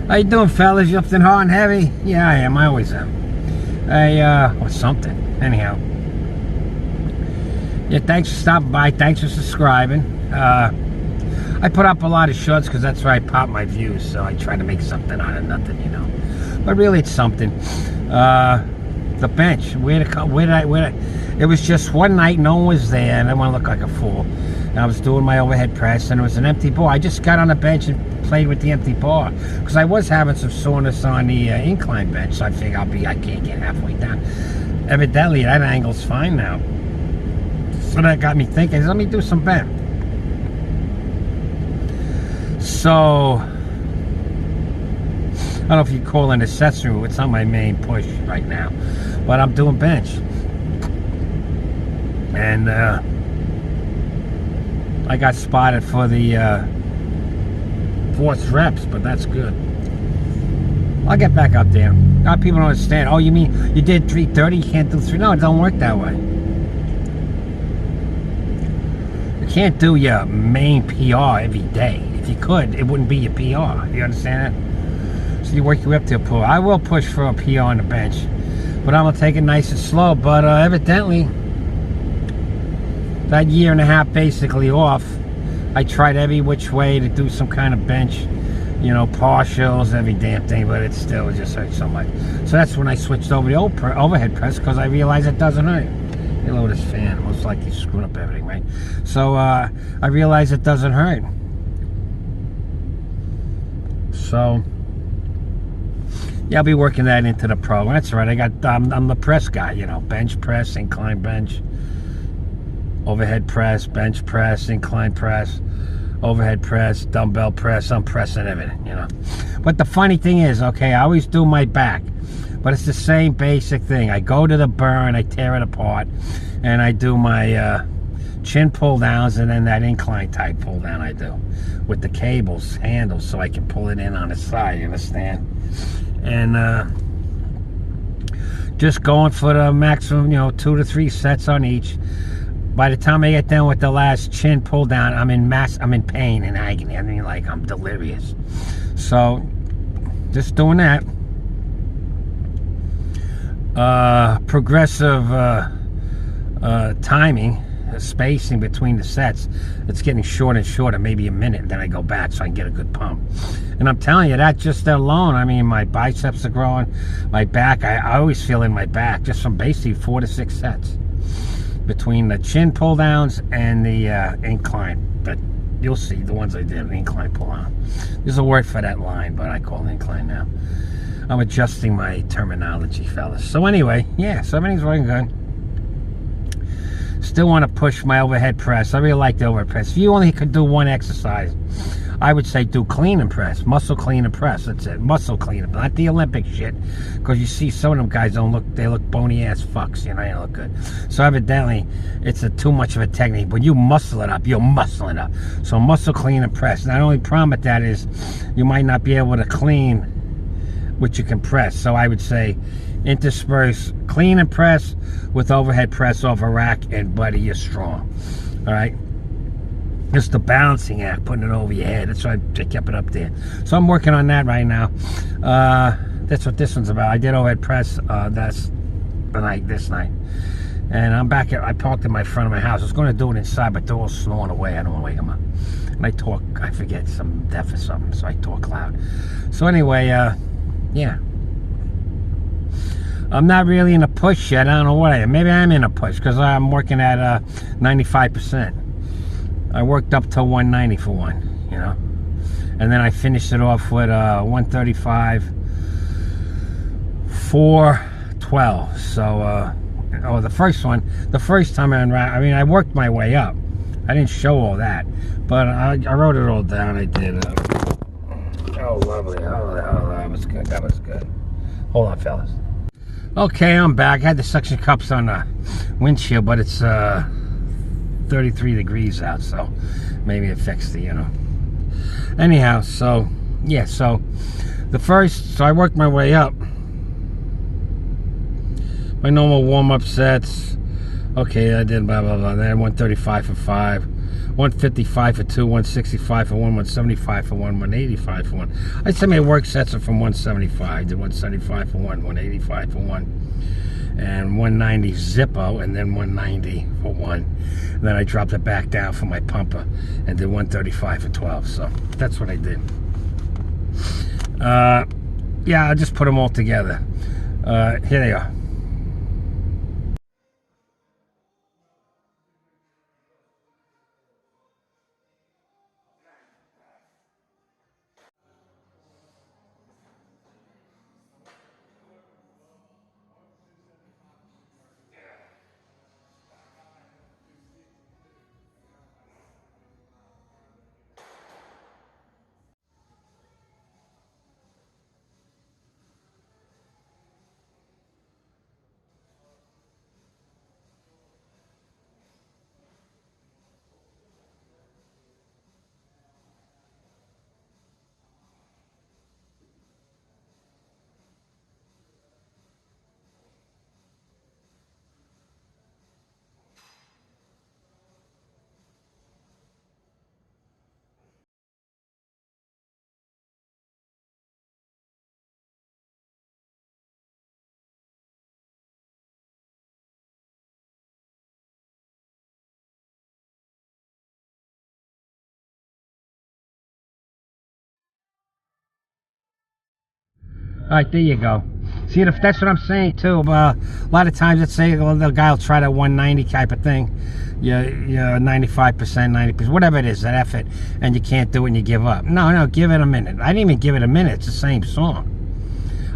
How you doing, fellas? You lifting hard and heavy? Yeah, I am. I always am. Or something. Anyhow. Yeah, thanks for stopping by. Thanks for subscribing. I put up a lot of shorts because that's where I pop my views. So I try to make something out of nothing, you know. But really, it's something. The bench. It was just one night. No one was there, and I want to look like a fool. And I was doing my overhead press, and it was an empty bar. I just got on the bench and played with the empty bar because I was having some soreness on the incline bench. So I figured I can't get halfway down. Evidently, that angle's fine now. So that got me thinking, let me do some bench. So I don't know if you call it an accessory. It's not my main push right now, but I'm doing bench, and I got spotted for the fourth reps, but that's good. I'll get back up there. A lot of people don't understand. Oh, you mean you did 330? You can't do 3? No, it don't work that way. You can't do your main PR every day. If you could, it wouldn't be your PR. You understand that? So you work your way up to a pull. I will push for a PR on the bench, but I'm gonna take it nice and slow. But evidently, that year and a half basically off, I tried every which way to do some kind of bench, you know, partials, every damn thing, but it still just hurt so much. So that's when I switched over to the overhead press because I realized it doesn't hurt. You know, this fan, most likely screwing up everything, right? So I realized it doesn't hurt. So yeah, I'll be working that into the pro. That's right. I'm the press guy, you know, bench press, incline bench, overhead press, bench press, incline press, overhead press, dumbbell press. I'm pressing everything, you know. But the funny thing is, okay, I always do my back, but it's the same basic thing. I go to the burn, I tear it apart, and I do my chin pull downs, and then that incline type pull down I do with the cables, handles, so I can pull it in on the side, you understand? And just going for the maximum, you know, 2 to 3 sets on each. By the time I get done with the last chin pull down, I'm in pain and agony. I mean, like, I'm delirious. So, just doing that. Progressive timing, spacing between the sets. It's getting shorter and shorter, maybe a minute, and then I go back so I can get a good pump. And I'm telling you, that just alone, I mean, my biceps are growing, my back, I always feel in my back, just from basically 4 to 6 sets. Between the chin pull downs and the incline, but you'll see the ones I did, incline pull down. There's a word for that line, but I call it incline now. I'm adjusting my terminology, fellas. So anyway, yeah, so everything's working good. Still want to push my overhead press. I really like the overhead press. If you only could do one exercise, I would say do clean and press, muscle clean and press. That's it, muscle clean, not the Olympic shit. Because you see some of them guys they look bony ass fucks, you know, they don't look good. So evidently, it's too much of a technique. When you muscle it up, you'll muscle it up. So muscle clean and press. Now the only problem with that is you might not be able to clean what you can press. So I would say intersperse clean and press with overhead press off a rack, and buddy, you're strong. All right. Just the balancing act, putting it over your head. That's why I kept it up there. So I'm working on that right now. That's what this one's about. I did overhead press this night. And I'm back I parked in my front of my house. I was going to do it inside, but they're all snoring away. I don't want to wake them up. And I forget, some deaf or something, so I talk loud. So anyway, yeah. I'm not really in a push yet. I don't know what I am. Maybe I'm in a push because I'm working at 95%. I worked up to 190 for one, you know, and then I finished it off with 135, 412. So, the first time I mean, I worked my way up. I didn't show all that, but I wrote it all down. I did. Oh, lovely. Oh, that was good. That was good. Hold on, fellas. Okay, I'm back. I had the suction cups on the windshield, but it's 33 degrees out, so maybe it affects the, you know. Anyhow, so yeah, so I worked my way up. My normal warm-up sets. Okay, I did blah blah blah. Then 135 for 5, 155 for 2, 165 for 1, 175 for 1, 185 for 1. I said my work sets are from 175 to 175 for 1, 185 for 1, and 190 Zippo, and then 190 for 1. And then I dropped it back down for my pumper and did 135 for 12. So that's what I did. Yeah, I'll just put them all together. Here they are. All right, there you go. See, that's what I'm saying too. A lot of times, let's say the guy will try that 190 type of thing. You're 95%, 90%, whatever it is, that effort, and you can't do it and you give up. No, give it a minute. I didn't even give it a minute. It's the same song.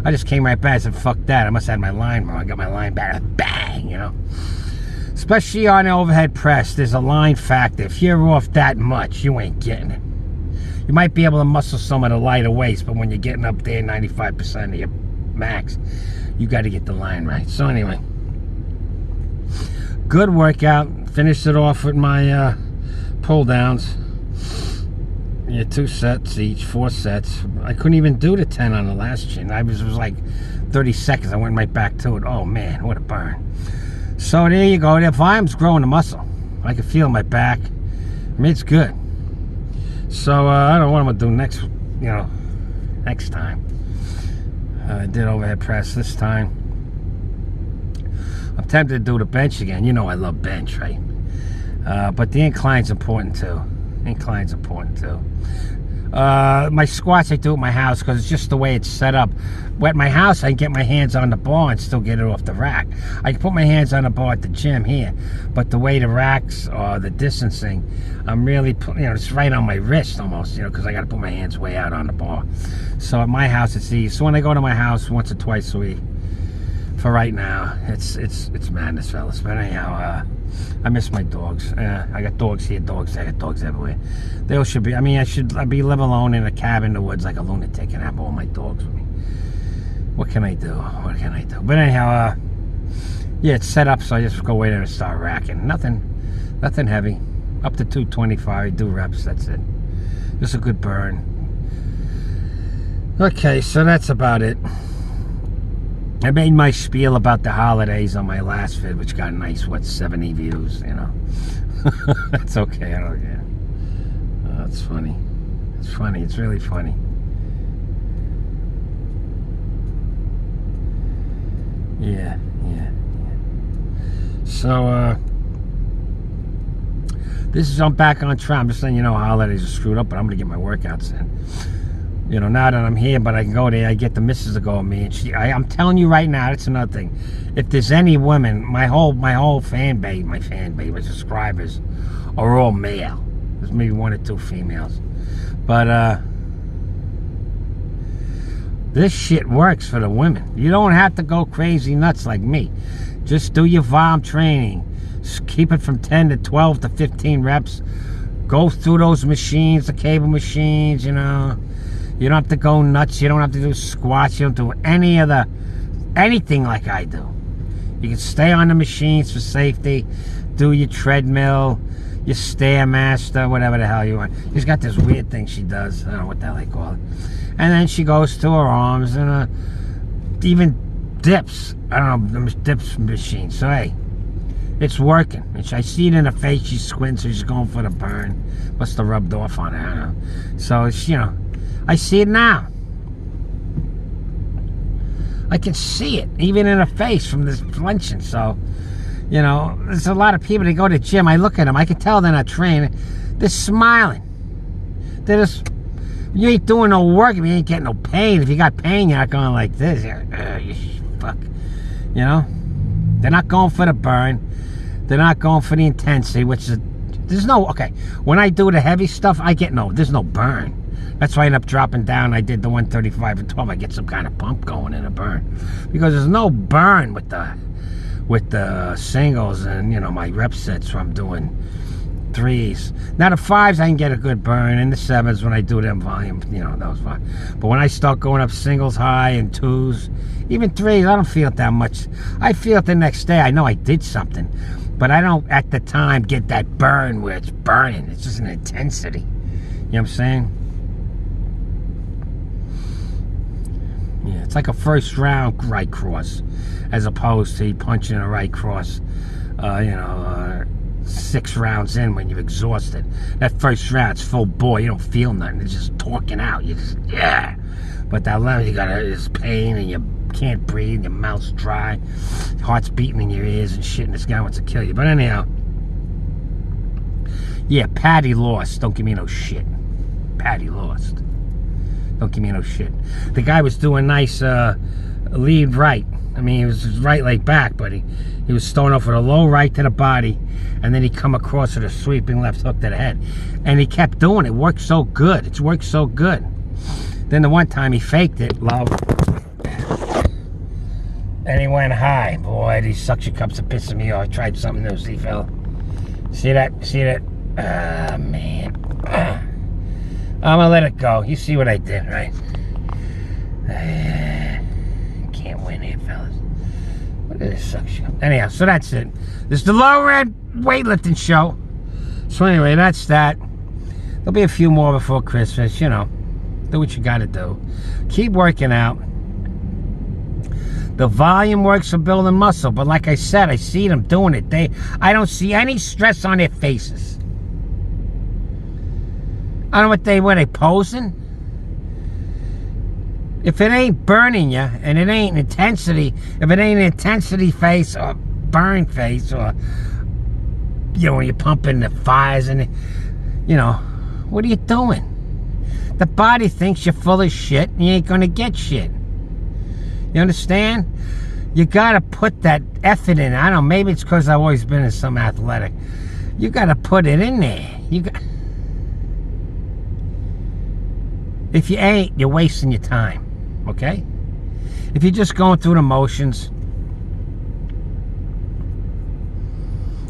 I just came right back and said, fuck that. I must have had my line wrong. I got my line back. Bang, you know. Especially on the overhead press, there's a line factor. If you're off that much, you ain't getting it. You might be able to muscle some of the lighter weights, but when you're getting up there 95% of your max, you got to get the line right. So anyway, good workout. Finished it off with my pull downs. Yeah, 2 sets each, 4 sets. I couldn't even do the 10 on the last chin. It was like 30 seconds. I went right back to it. Oh man, what a burn. So there you go. The volume's growing the muscle. I can feel my back. I mean, it's good. So I don't know what I'm gonna do next time. I did overhead press this time. I'm tempted to do the bench again. You know I love bench, right? But the incline's important too. My squats I do at my house because it's just the way it's set up. At my house, I can get my hands on the bar and still get it off the rack. I can put my hands on the bar at the gym here, but the way the racks or the distancing, I'm really, it's right on my wrist almost, because I got to put my hands way out on the bar. So at my house, it's easy. So when I go to my house once or twice a week, for right now, it's madness, fellas. But anyhow, I miss my dogs. I got dogs here, dogs there, I got dogs everywhere. They all should be. I mean, I'd be live alone in a cabin in the woods like a lunatic and have all my dogs with me. What can I do? But anyhow, yeah, it's set up, so I just go in there and start racking. Nothing heavy. Up to 225, do reps, that's it. Just a good burn. Okay, so that's about it. I made my spiel about the holidays on my last vid, which got a nice, 70 views, That's okay, I don't care. Oh, it's funny. It's really funny. Yeah. So, I'm back on track. I'm just saying, holidays are screwed up, but I'm going to get my workouts in. Now that I'm here, but I can go there, I get the missus to go with me, and I'm telling you right now, that's another thing. If there's any women, my whole fan base, my subscribers are all male. There's maybe 1 or 2 females. But, this shit works for the women. You don't have to go crazy nuts like me. Just do your VOM training. Just keep it from 10 to 12 to 15 reps. Go through those machines, the cable machines, You don't have to go nuts. You don't have to do squats. You don't do anything like I do. You can stay on the machines for safety. Do your treadmill, your Stairmaster, whatever the hell you want. She's got this weird thing she does. I don't know what the hell they call it. And then she goes to her arms and even dips. I don't know, the dips machine. So hey, It's working. I see it in her face. She squints, so she's going for the burn. Must have rubbed off on her, I don't know. So it's, you know, I see it now. I can see it, even in her face from this flinching. So, you know, there's a lot of people that go to the gym. I look at them. I can tell they're not training. They're smiling. They're just, you ain't doing no work if you ain't getting no pain. If you got pain, you're not going like this. You fuck. You know? They're not going for the burn. They're not going for the intensity, which is, there's no, okay. When I do the heavy stuff, there's no burn. That's why I end up dropping down. I did the 135 and 12. I get some kind of pump going in a burn. Because there's no burn with the singles and, you know, my rep sets from doing 3s. Now the 5s I can get a good burn, and the 7s when I do them volume, you know, that was fine. But when I start going up singles high and 2s, even 3s, I don't feel it that much. I feel it the next day. I know I did something, but I don't at the time get that burn where it's burning. It's just an intensity. You know what I'm saying? Yeah, it's like a first round right cross, as opposed to punching a right cross, 6 rounds in when you're exhausted. That first round, it's full bore. You don't feel nothing. It's just talking out. You just, yeah. But that left, you got this pain and you can't breathe. Your mouth's dry. Your heart's beating in your ears and shit. And this guy wants to kill you. But anyhow, yeah, Paddy lost. Don't give me no shit. Paddy lost. Don't give me no shit. The guy was doing nice lead right. I mean, he was right leg back, but he was starting off with a low right to the body, and then he come across with a sweeping left hook to the head. And he kept doing it. It worked so good. It's worked so good. Then the one time he faked it, low. And he went high. Boy, these suction cups are pissing me off. I tried something new, see, fella? See that? See that? Ah, man. I'm gonna let it go. You see what I did, right? Can't win here, fellas. Look at this suction. Anyhow, so that's it. This is the Low Red weightlifting show. So anyway, that's that. There'll be a few more before Christmas, you know. Do what you gotta do. Keep working out. The volume works for building muscle, but like I said, I see them doing it. I don't see any stress on their faces. I don't know what they posing. If it ain't burning you, and it ain't intensity, if it ain't intensity face or burn face, or, you know, when you're pumping the fires and, you know, what are you doing? The body thinks you're full of shit and you ain't gonna get shit. You understand? You gotta put that effort in. I don't know, maybe it's because I've always been in some athletic. You gotta put it in there. If you ain't, you're wasting your time, okay? If you're just going through the motions,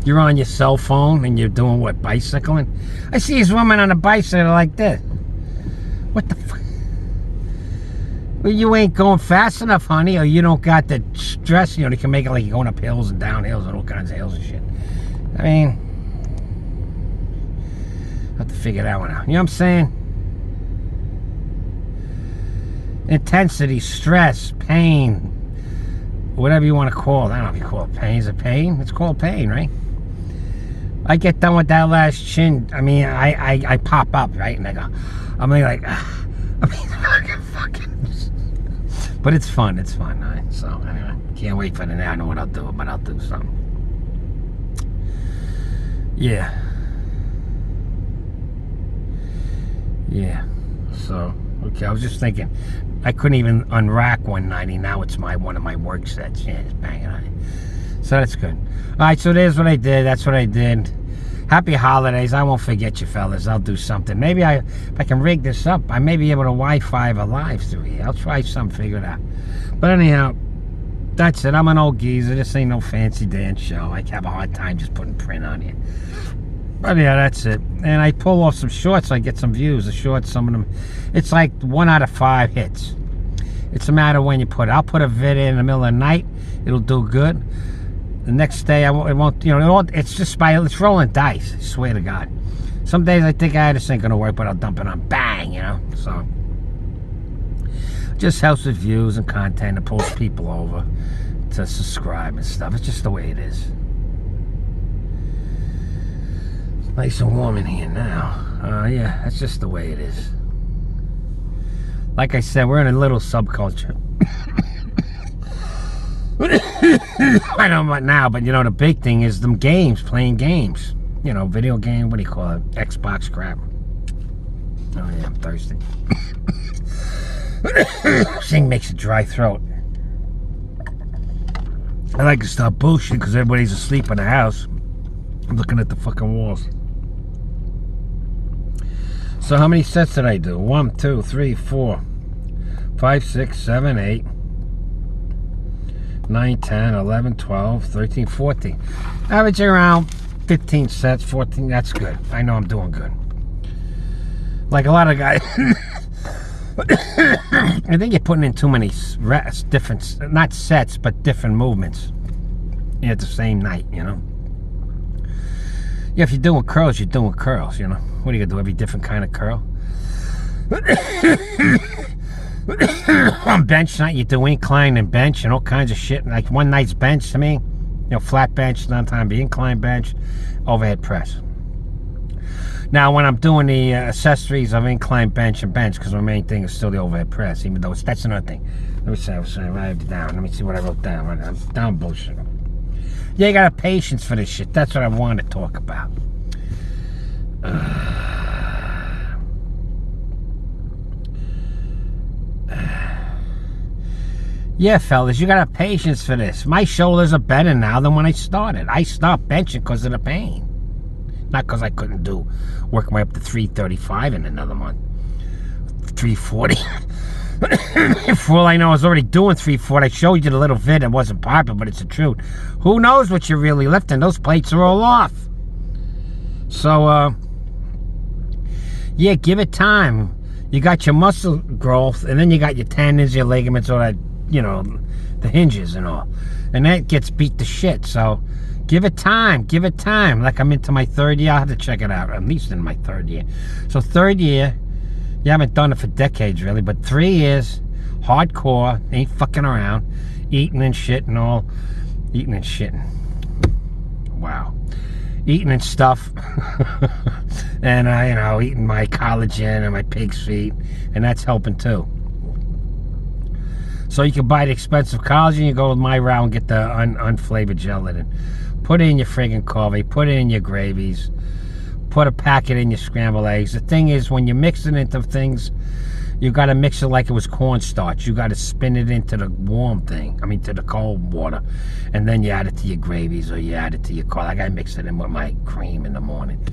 you're on your cell phone and you're doing what, bicycling? I see these women on a bicycle like this. What the fuck? Well, you ain't going fast enough, honey, or you don't got the stress. You know, they can make it like you're going up hills and down hills and all kinds of hills and shit. I mean, I have to figure that one out. You know what I'm saying? Intensity, stress, pain, whatever you want to call it. I don't know if you call it pain. Is it pain? It's called pain, right? I get done with that last chin. I mean, I pop up, right? And I go, I'm like, I mean, fucking. But it's fun. It's fun, right? So anyway, can't wait for the day. I know what I'll do, but I'll do something. Yeah. Yeah. So. Okay, I was just thinking, I couldn't even unrack 190. Now it's one of my work sets. Yeah, just banging on it. So that's good. All right, so there's what I did. That's what I did. Happy holidays. I won't forget you, fellas. I'll do something. Maybe if I can rig this up, I may be able to Wi-Fi a live through here. I'll try something, figure it out. But anyhow, that's it. I'm an old geezer. This ain't no fancy dance show. I have a hard time just putting print on you. But yeah, that's it. And I pull off some shorts, I get some views. The shorts, some of them, it's like 1 out of 5 hits. It's a matter of when you put it. I'll put a vid in the middle of the night. It'll do good. The next day, it won't, you know, it's just it's rolling dice. I swear to God. Some days I think this ain't gonna work, but I'll dump it on. Bang, you know. So, just helps with views and content. It pulls people over to subscribe and stuff. It's just the way it is. Nice and warm in here now. Yeah, that's just the way it is. Like I said, we're in a little subculture. I don't know what now, but you know, the big thing is them games, playing games. You know, video game, what do you call it? Xbox crap. Oh yeah, I'm thirsty. Thing makes a dry throat. I like to stop bullshit because everybody's asleep in the house. I'm looking at the fucking walls. So how many sets did I do? 1, 2, 3, 4, 5, 6, 7, 8, 9, 10, 11, 12, 13, 14. Average around 15 sets, 14. That's good. I know I'm doing good. Like a lot of guys. I think you're putting in too many different, not sets, but different movements at the same night, you know. Yeah, if you're doing curls, you're doing curls, you know. What are you gonna do? Every different kind of curl? On bench night, you do incline and bench and all kinds of shit. Like one night's bench to me, you know, flat bench, sometimes the incline bench, overhead press. Now, when I'm doing the accessories of incline bench and bench, because my main thing is still the overhead press, even though that's another thing. Let me see, I write it down. Let me see what I wrote down. I'm down bullshit. Yeah, you gotta have patience for this shit. That's what I want to talk about. Yeah, fellas, you gotta have patience for this. My shoulders are better now than when I started. I stopped benching because of the pain. Not because I couldn't work my way up to 335 in another month. 340. For all I know, I was already doing 340. I showed you the little vid. It wasn't popular, but it's the truth. Who knows what you're really lifting? Those plates are all off. So, yeah, give it time. You got your muscle growth, and then you got your tendons, your ligaments, all that, you know, the hinges and all. And that gets beat to shit, so give it time. Give it time. Like I'm into my third year. I'll have to check it out, at least in my third year. So third year, you haven't done it for decades, really, but 3 years, hardcore, ain't fucking around, eating and shit and all. Eating and shitting. Wow. Eating and stuff. And, you know, eating my collagen and my pig's feet, and that's helping too. So you can buy the expensive collagen, you go with my route and get the unflavored gelatin. Put it in your friggin' coffee, put it in your gravies, put a packet in your scrambled eggs. The thing is, when you mix it into things, you got to mix it like it was cornstarch. You got to spin it into the warm thing, to the cold water, and then you add it to your gravies or you add it to your coffee. I got to mix it in with my cream in the morning.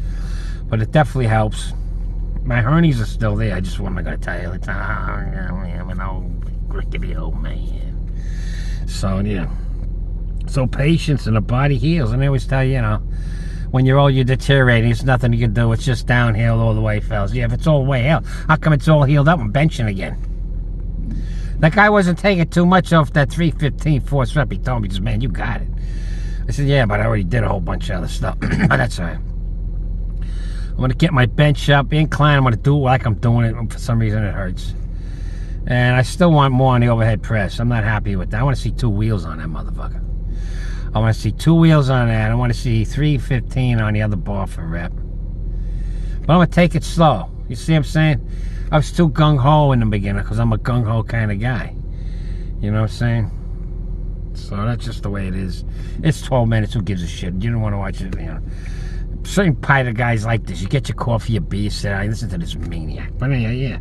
But it definitely helps. My hernies are still there. I just wasn't going to tell you. It's, I'm an old, rickety old man. So, yeah. So patience and the body heals. And they always tell you, you know, when you're old, you're deteriorating. There's nothing you can do. It's just downhill all the way, fellas. Yeah, if it's all the way hell, how come it's all healed up and benching again? That guy wasn't taking too much off that 315 force rep. He told me, just, man, you got it. I said, yeah, but I already did a whole bunch of other stuff. But that's all right. I'm going to get my bench up, incline. I'm going to do it like I'm doing it. For some reason, it hurts. And I still want more on the overhead press. I'm not happy with that. I want to see 2 wheels on that motherfucker. I want to see 2 wheels on that. I want to see 315 on the other bar for rep. But I'm going to take it slow. You see what I'm saying? I was too gung-ho in the beginning because I'm a gung-ho kind of guy. You know what I'm saying? So that's just the way it is. It's 12 minutes. Who gives a shit? You don't want to watch it, you know. Certain part of guys like this. You get your coffee, your beer, sit down, listen to this maniac. But yeah.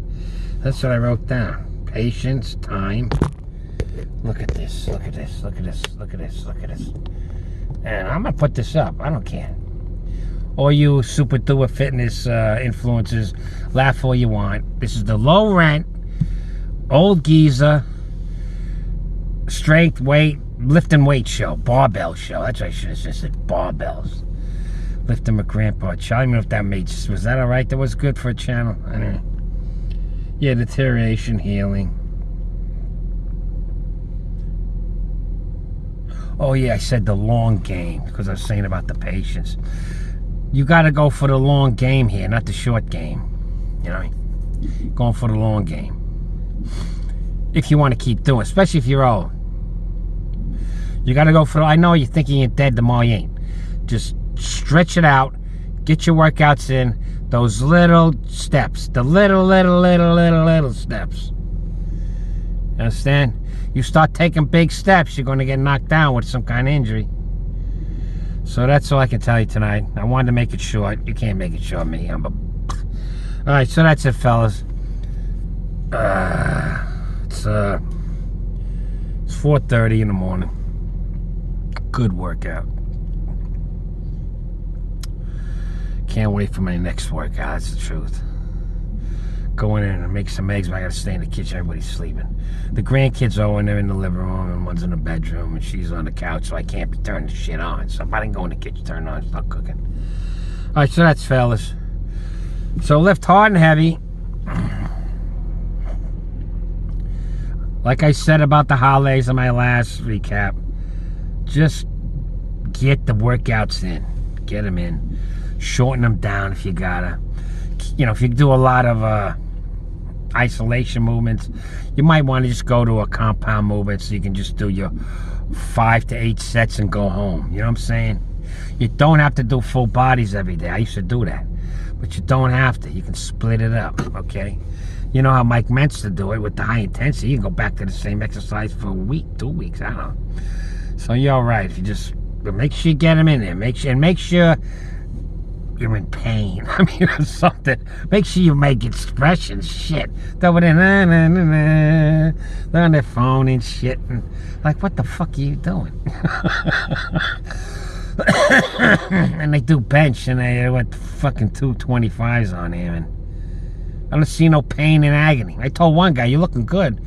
That's what I wrote down. Patience, time. Look at this, look at this, look at this, look at this, look at this. And I'm going to put this up. I don't care. All you super duper fitness influencers, laugh all you want. This is the low rent, old geezer, strength, weight, lifting weight show. Barbell show. That's what I should have just said. Barbells. Lifting with Grandpa. I don't even know if that made... Was that alright? That was good for a channel? I don't know. Yeah, deterioration, healing. Oh yeah, I said the long game because I was saying about the patience. You got to go for the long game here, not the short game. You know, going for the long game. If you want to keep doing, especially if you're old, you got to go for. I know you're thinking you're dead tomorrow. You ain't. Just stretch it out. Get your workouts in. Those little steps. The little steps. You understand? You start taking big steps, you're going to get knocked down with some kind of injury. So that's all I can tell you tonight. I wanted to make it short. You can't make it short, me. Alright, so that's it, fellas. It's 4:30 in the morning. Good workout. Can't wait for my next workout. That's the truth. Go in and make some eggs, but I gotta stay in the kitchen. Everybody's sleeping. The grandkids are in there in the living room, and one's in the bedroom, and she's on the couch, so I can't be turning the shit on. So if I didn't go in the kitchen, turn it on, start cooking. Alright, so that's fellas. So lift hard and heavy. Like I said about the holidays in my last recap, just get the workouts in. Get them in. Shorten them down if you gotta. You know, if you do a lot of isolation movements, you might want to just go to a compound movement so you can just do your 5 to 8 sets and go home. You know what I'm saying? You don't have to do full bodies every day. I used to do that. But you don't have to. You can split it up, okay? You know how Mike meant to do it with the high intensity. You can go back to the same exercise for a week, 2 weeks, I don't know. So you're all right. If you just make sure you get them in there. Make sure you're in pain. I mean, or something. Make sure you make expressions. Shit. They're on their phone and shit. And like, what the fuck are you doing? And they do bench and they went fucking 225s on him. And I don't see no pain and agony. I told one guy, you're looking good.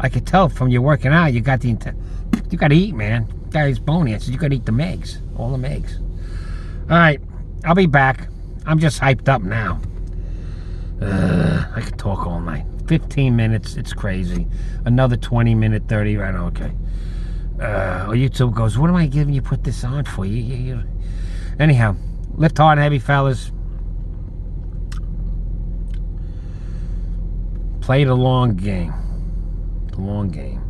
I could tell from you working out, you got to eat, man. Guy's bony. I said, you got to eat the megs. All the megs. All right. I'll be back. I'm just hyped up now. I could talk all night. 15 minutes. It's crazy. Another 20 minute, 30. Right? Okay. Or YouTube goes, what am I giving you put this on for? You. Anyhow, lift hard and heavy, fellas. Play the long game. The long game.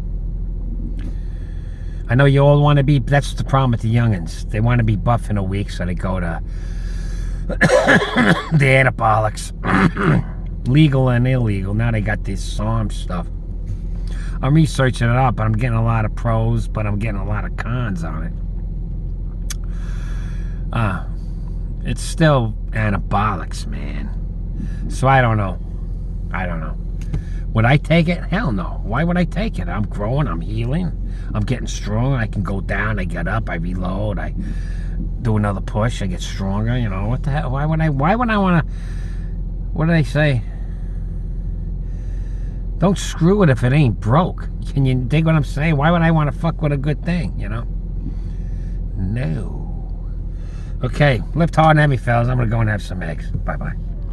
I know you all want to be, that's the problem with the youngins. They want to be buff in a week, so they go to the anabolics. Legal and illegal. Now they got this Sarms stuff. I'm researching it up, but I'm getting a lot of pros, but I'm getting a lot of cons on it. It's still anabolics, man. So I don't know. Would I take it? Hell no. Why would I take it? I'm growing, I'm healing, I'm getting stronger. I can go down, I get up, I reload, I do another push, I get stronger. You know, what the hell? Why would I want to, what do they say? Don't screw it if it ain't broke. Can you dig what I'm saying? Why would I want to fuck with a good thing, you know? No. Okay, lift hard and heavy, fellas. I'm going to go and have some eggs. Bye-bye.